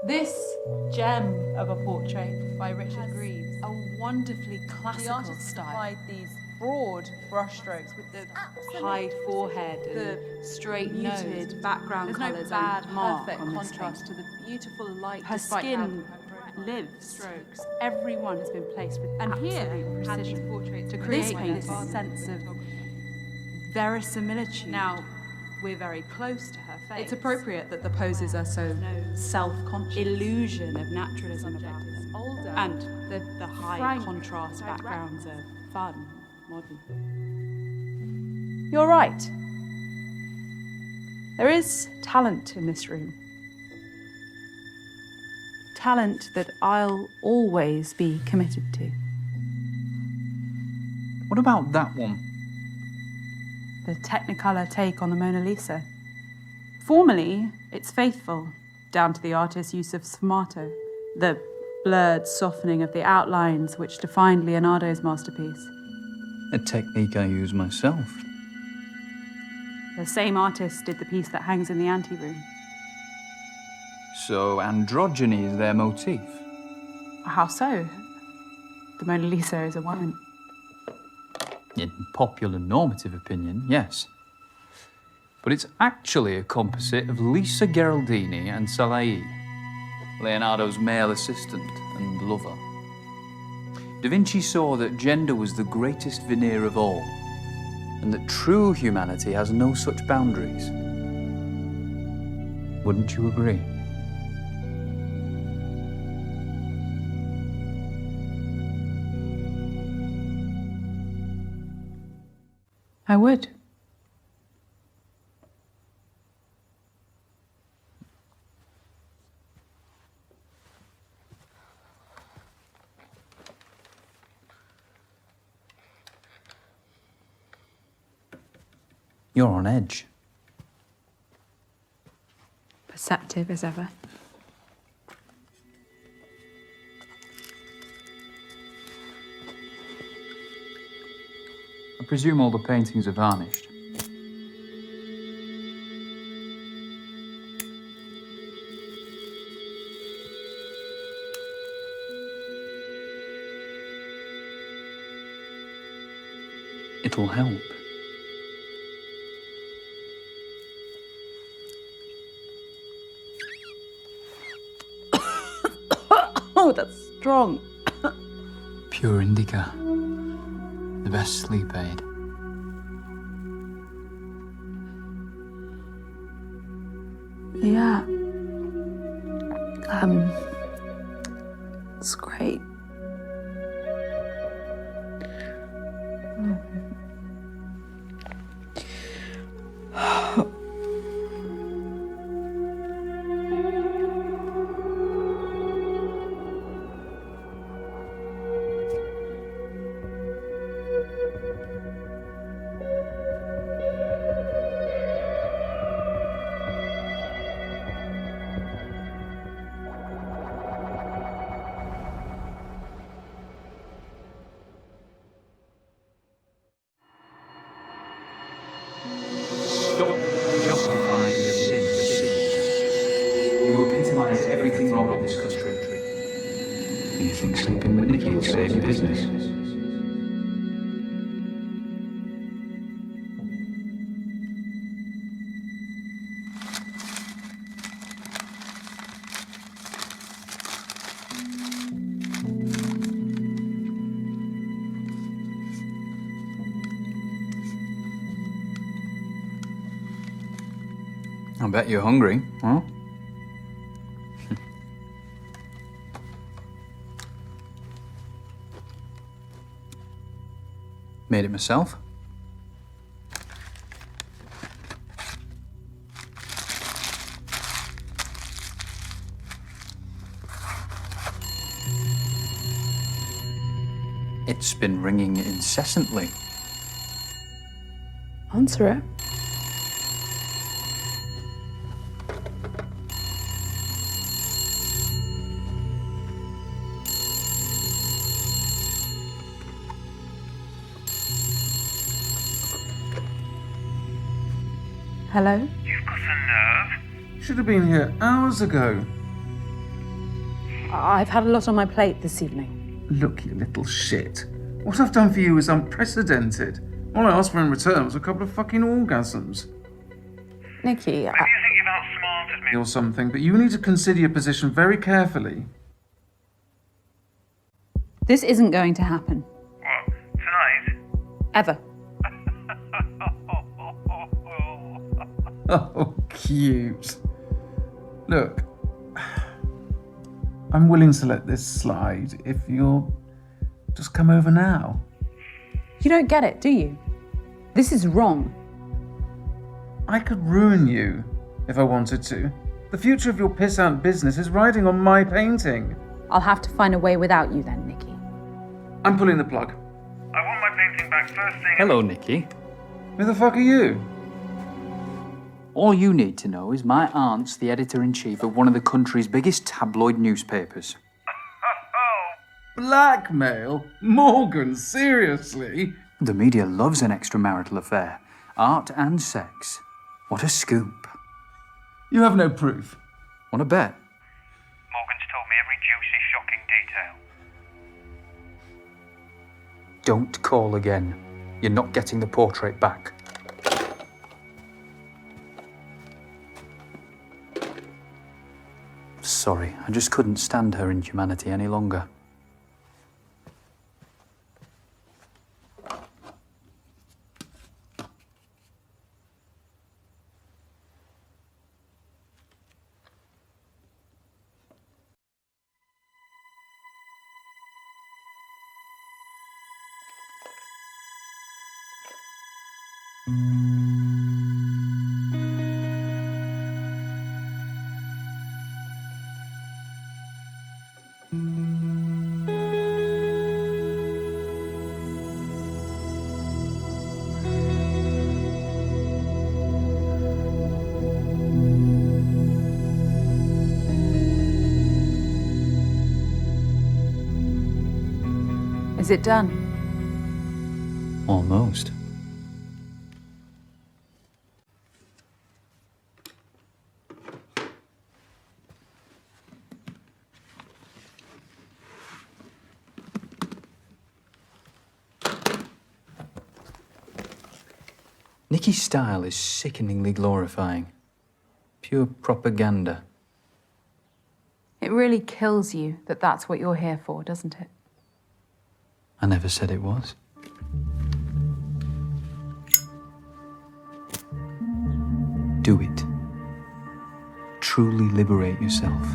S1: This gem of a portrait by Richard Greaves, a wonderfully classical style. Applied these broad brushstrokes with the high forehead and the straight muted background colours. There's no bad mark, perfect contrast to the beautiful light. Her skin lives. Strokes. Everyone has been placed with absolute precision to create this sense of verisimilitude. Now, we're very close to her face. It's appropriate that the poses are so self-conscious. Illusion of naturalism about it. Older. And the high contrast backgrounds are fun, modern. You're right. There is talent in this room. Talent that I'll always be committed to.
S10: What about that one?
S1: The Technicolor take on the Mona Lisa. Formally, it's faithful, down to the artist's use of sfumato, the blurred softening of the outlines which defined Leonardo's masterpiece.
S10: A technique I use myself.
S1: The same artist did the piece that hangs in the anteroom.
S10: So androgyny is their motif?
S1: How so? The Mona Lisa is a woman.
S10: In popular normative opinion, yes. But it's actually a composite of Lisa Gherardini and Salai, Leonardo's male assistant and lover. Da Vinci saw that gender was the greatest veneer of all, and that true humanity has no such boundaries. Wouldn't you agree?
S1: I would.
S10: You're on edge.
S1: Perceptive as ever.
S10: presume all the paintings are varnished. It'll help.
S11: Oh, that's strong.
S10: Pure indica. The best sleep aid.
S11: Yeah. It's great.
S10: Stop justifying your sins. You epitomise everything wrong with this country. You think sleeping with Nikki will save your business? I bet you're hungry, huh? Made it myself. It's been ringing incessantly.
S11: Answer it. Hello?
S6: You've got a nerve. Should have been here hours ago.
S11: I've had a lot on my plate this evening.
S6: Look, you little shit. What I've done for you is unprecedented. All I asked for in return was a couple of fucking orgasms.
S11: Nikki,
S6: Maybe you think you've outsmarted me or something, but you need to consider your position very carefully.
S11: this isn't going to happen.
S6: What, tonight?
S11: Ever.
S6: Oh, cute. Look, I'm willing to let this slide if you'll just come over now.
S11: You don't get it, do you? This is wrong.
S6: I could ruin you if I wanted to. The future of your piss-out business is riding on my painting.
S11: I'll have to find a way without you then, Nikki.
S6: I'm pulling the plug.
S14: I want my painting back first thing.
S10: Hello, Nikki.
S6: Who the fuck are you?
S10: All you need to know is my aunt's the editor-in-chief of one of the country's biggest tabloid newspapers.
S6: Blackmail? Morgan, seriously?
S10: The media loves an extramarital affair. Art and sex. What a scoop.
S6: You have no proof.
S10: Want to bet?
S14: Morgan's told me every juicy, shocking detail.
S10: Don't call again. You're not getting the portrait back. Sorry, I just couldn't stand her inhumanity any longer.
S11: Is it done?
S10: Almost. Nicky's style is sickeningly glorifying. Pure propaganda.
S1: It really kills you that that's what you're here for, doesn't it?
S10: I never said it was. Do it. Truly liberate yourself.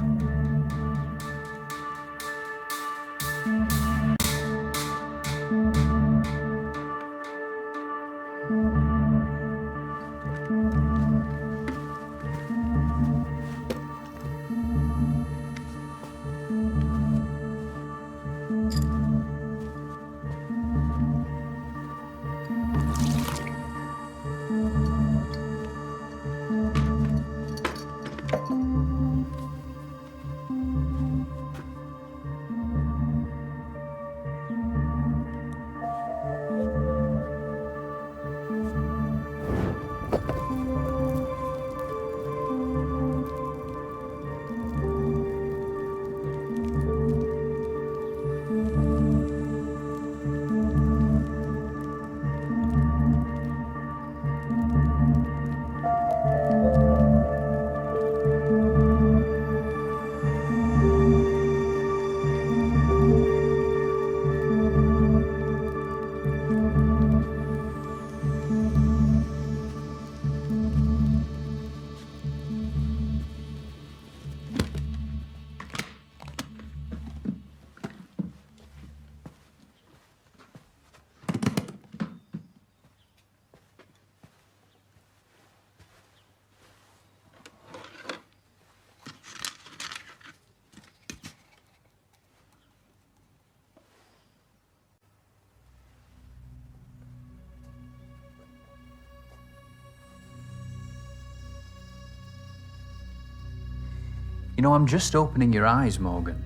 S10: You know, I'm just opening your eyes, Morgan.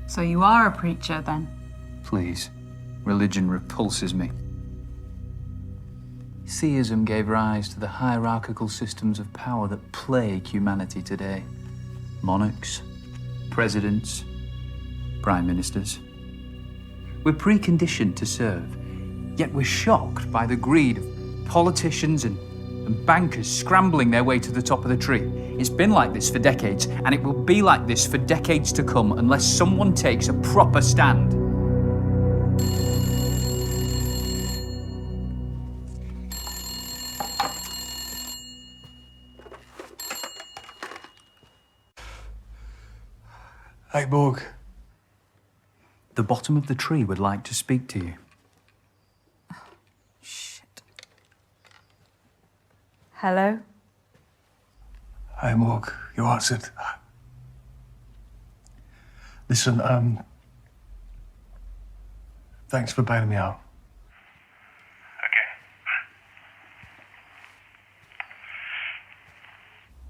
S1: So you are a preacher, then?
S10: Please. Religion repulses me. Theism gave rise to the hierarchical systems of power that plague humanity today. Monarchs, presidents, prime ministers. We're preconditioned to serve, yet we're shocked by the greed of politicians and bankers scrambling their way to the top of the tree. It's been like this for decades, and it will be like this for decades to come unless someone takes a proper stand.
S7: Hey, Borg.
S10: The bottom of the tree would like to speak to you.
S1: Hello?
S7: Hey, Morg, you answered. Listen, thanks for bailing me out.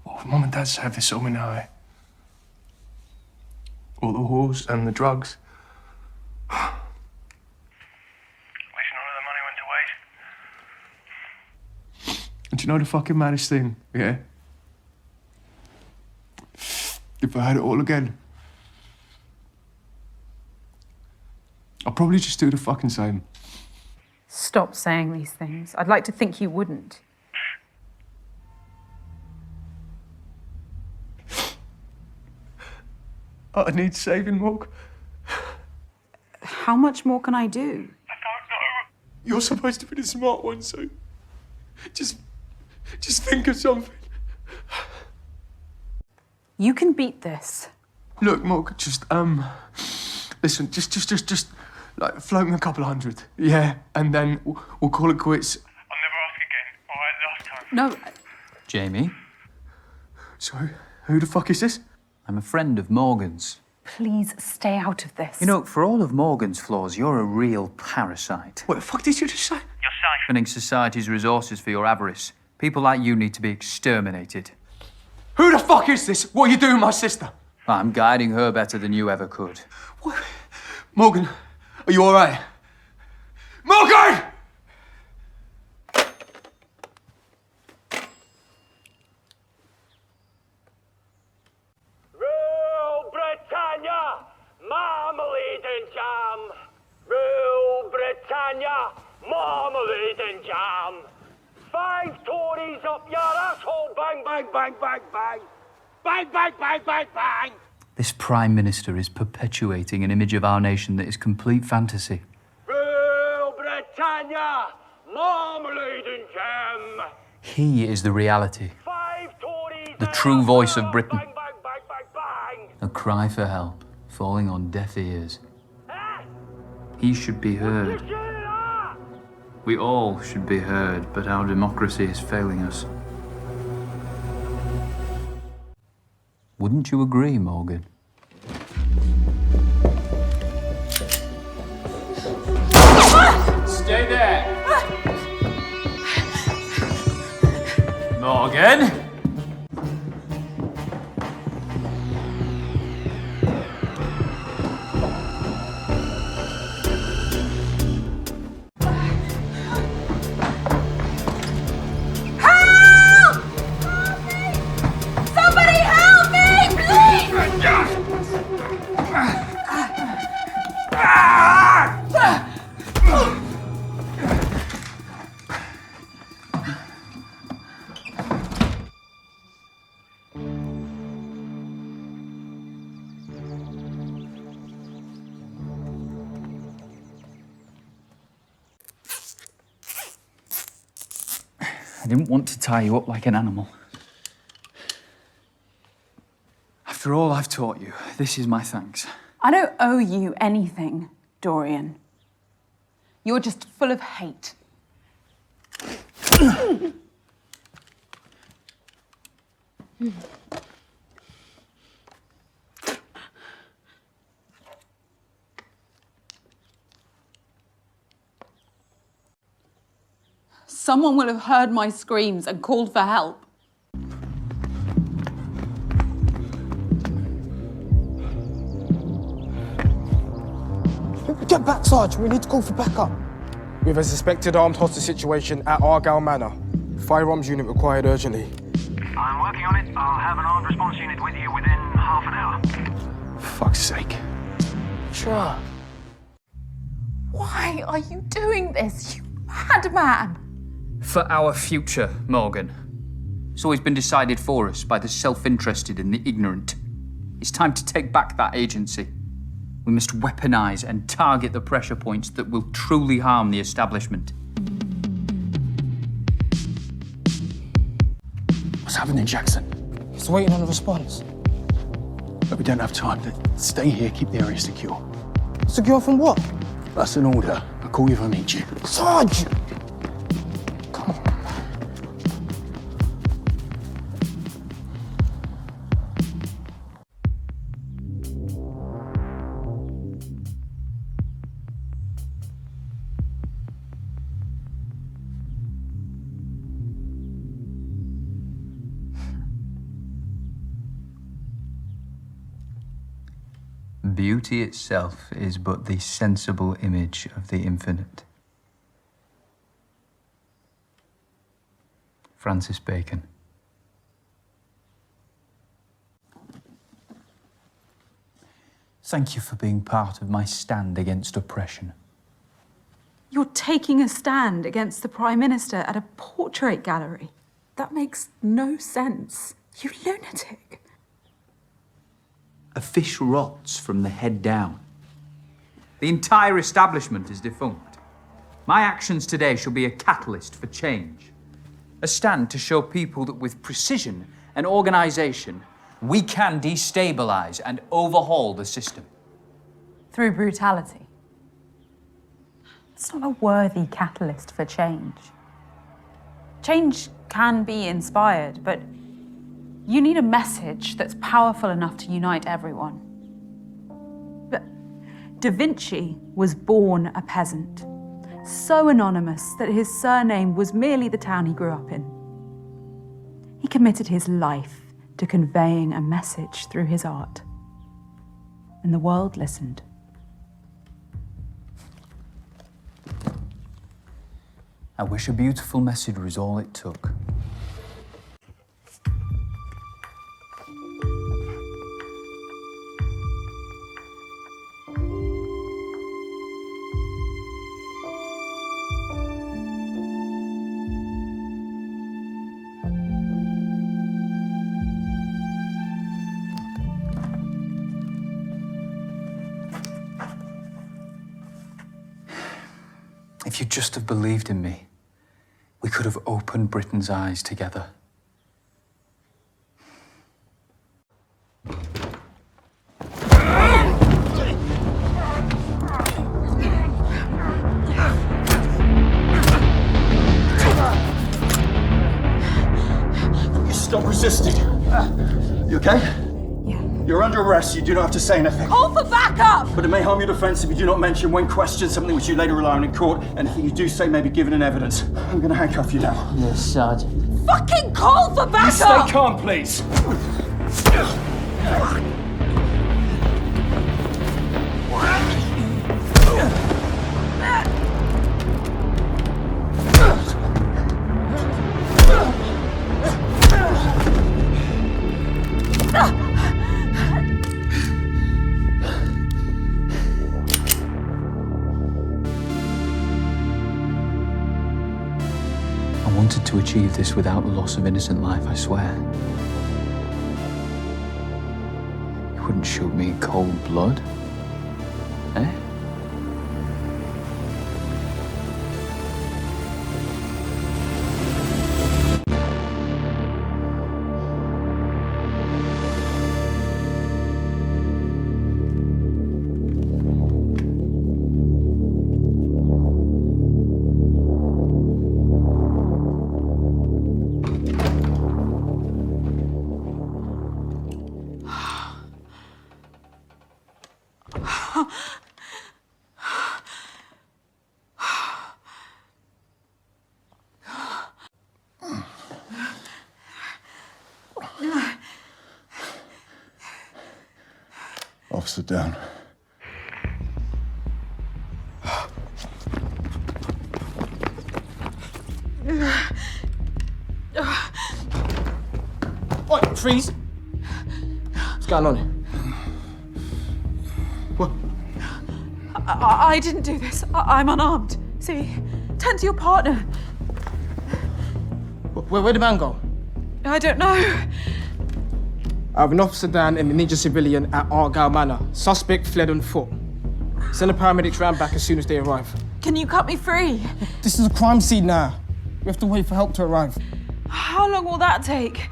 S7: Well, Mum and Dad say this all me now. All the whores and the drugs.
S14: At least none of the money went to waste.
S7: And do you know the fucking maddest thing, yeah? If I had it all again, I'd probably just do the fucking same.
S1: Stop saying these things. I'd like to think you wouldn't.
S7: I need saving, Morg.
S1: How much more can I do?
S7: You're supposed to be the smart one, so just think of something.
S1: You can beat this.
S7: Look, Morg, just listen, just like float me a couple of hundred, yeah, and then we'll call it quits.
S14: I'll never ask again. All right, last time.
S1: No.
S10: Jamie?
S7: So, who the fuck is this?
S10: I'm a friend of Morgan's.
S1: Please stay out of this.
S10: You know, for all of Morgan's flaws, you're a real parasite.
S7: What the fuck did you just say?
S14: You're
S10: siphoning society's resources for your avarice. People like you need to be exterminated.
S7: Who the fuck is this? What are you doing with my sister?
S10: I'm guiding her better than you ever could.
S7: What? Morgan, are you all right? Morgan!
S4: Rule Britannia, marmalade and jam. Rule Britannia, marmalade and jam.
S12: bang, bang, bang, bang, bang. Bang, bang, bang, bang, bang.
S10: This Prime Minister is perpetuating an image of our nation that is complete fantasy.
S12: Real Britannia, marmalade and jam.
S10: He is the reality, the true voice of Britain. A cry for help, falling on deaf ears. He should be heard. We all should be heard, but our democracy is failing us. Wouldn't you agree, Morgan? Stay there! Morgan! I didn't want to tie you up like an animal. After all I've taught you, this is my thanks.
S11: I don't owe you anything, Dorian. You're just full of hate. Someone will have heard my screams and called for help.
S15: Get back, Sarge. We need to call for backup. We have a suspected armed hostage situation at Argyle Manor. Firearms unit required urgently.
S14: I'm working on it. I'll have an armed response unit with you within half an hour.
S15: For fuck's sake.
S11: Sure. Why are you doing this, you madman?
S10: For our future, Morgan. It's always been decided for us by the self-interested and the ignorant. It's time to take back that agency. We must weaponize and target the pressure points that will truly harm the establishment.
S15: What's happening, Jackson? He's waiting on a response.
S16: But we don't have time. Stay here, keep the area secure.
S15: Secure from what?
S16: That's an order. I'll call you if I need you.
S15: Sarge!
S10: Beauty itself is but the sensible image of the infinite. Francis Bacon. Thank you for being part of my stand against oppression.
S11: You're taking a stand against the Prime Minister at a portrait gallery. That makes no sense. You lunatic.
S10: A fish rots from the head down. The entire establishment is defunct. My actions today shall be a catalyst for change. A stand to show people that with precision and organisation, we can destabilise and overhaul the system.
S11: Through brutality. It's not a worthy catalyst for change. Change can be inspired, but you need a message that's powerful enough to unite everyone. But Da Vinci was born a peasant, so anonymous that his surname was merely the town he grew up in. He committed his life to conveying a message through his art, and the world listened.
S10: I wish a beautiful message was all it took. If you'd just have believed in me, we could have opened Britain's eyes together.
S16: Stop resisting. You okay?
S11: Yeah.
S16: You're under arrest. You do not have to say anything.
S11: Call for backup!
S16: But it may harm your defence if you do not mention when questioned something which you later rely on in court. Anything you do say may be given in evidence. I'm going to handcuff you now.
S13: Yes, Sergeant.
S11: Fucking call for
S16: You
S11: backup!
S16: stay calm, please.
S10: I wanted to achieve this without the loss of innocent life, I swear. You wouldn't shoot me in cold blood, eh?
S16: Officer down.
S15: Oi, freeze! What's going on here? What?
S11: I didn't do this. I'm unarmed. See? Turn to your partner.
S15: Where'd the man go?
S11: I don't know.
S15: I have an officer down and an injured civilian at Argyle Manor. Suspect fled on foot. Send the paramedics round back as soon as they arrive.
S11: Can you cut me free?
S15: This is a crime scene now. We have to wait for help to arrive.
S11: How long will that take?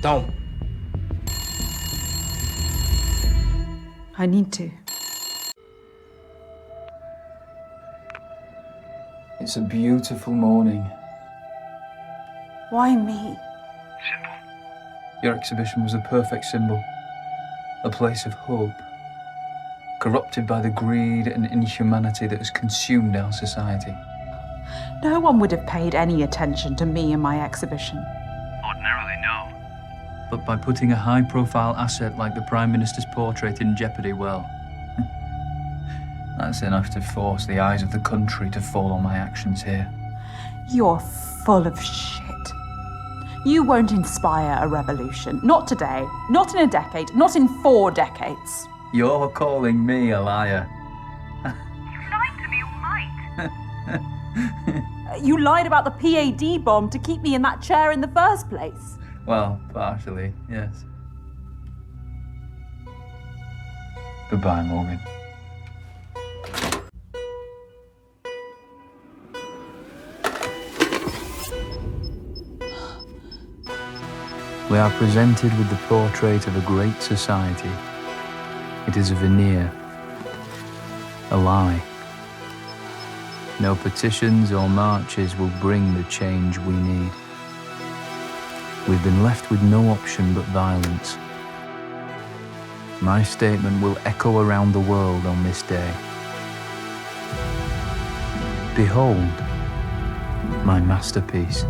S15: Don't.
S11: I need to.
S10: It's a beautiful morning.
S11: Why me?
S10: Your exhibition was a perfect symbol. A place of hope. Corrupted by the greed and inhumanity that has consumed our society.
S11: No one would have paid any attention to me and my exhibition.
S14: Ordinarily, no.
S10: But by putting a high-profile asset like the Prime Minister's portrait in jeopardy, well, that's enough to force the eyes of the country to fall on my actions here.
S11: You're full of shit. You won't inspire a revolution. Not today, not in a decade, not in 4 decades.
S10: You're calling me a liar.
S8: You've lied to me all night.
S11: You lied about the PAD bomb to keep me in that chair in the first place.
S10: Well, partially, yes. Goodbye, Morgan. We are presented with the portrait of a great society. It is a veneer, a lie. No petitions or marches will bring the change we need. We've been left with no option but violence. My statement will echo around the world on this day. Behold, my masterpiece.